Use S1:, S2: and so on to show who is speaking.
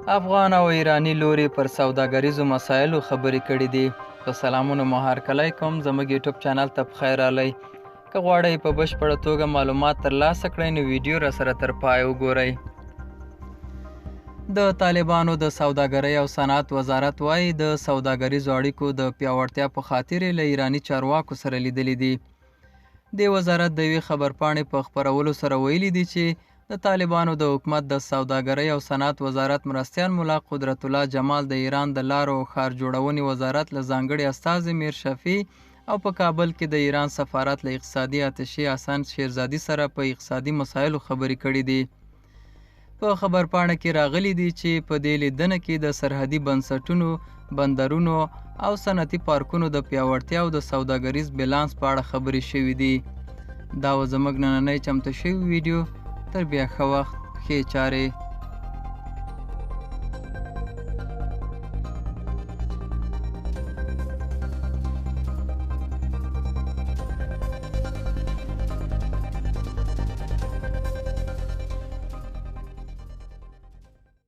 S1: افغان او ایرانی لوري پر سوداګریزو مسایلو خبرې کړې دي. په سلامونو مو هرکلی کوم. زموږ یوټیوب چینل ته پخیر راغلی. که غواړئ په بشپړه توګه معلومات ترلاسه کړئ نو ویډیو راسره تر پایه وګورئ. د طالبانو د سوداګرۍ او صنعت وزارت وایي د سوداګریزو اړیکو د پیاوړتیا په خاطر یې له ایراني چارواکو سره لیدلي دي. د وزارت د یوې خبرپاڼې په خپرولو سره ویلي دي چې د طالبانو د حکومت د سوداګرۍ او صنعت وزارت مرستیال ملا قدرت الله جمال د ایران د لارو او ښار جوړونې وزارت له ځانګړي استازي میر شفیع او په کابل کې د ایران سفارت له اقتصادي اتشې حسن شیرزادي سره په اقتصادي مسایلو خبرې کړې دي. په خبرپاڼه کې راغلي دي چې په دې لیدنه کې د سرحدي بنسټونو، بندرونو او صنعتي پارکونو د پیاوړتیا او د سوداګریز بیلانس په اړه خبرې شوې دي. دا و زموږ نننۍ چمتو شوی ویډیو. تر بیا ښه وخت، ښې چارې.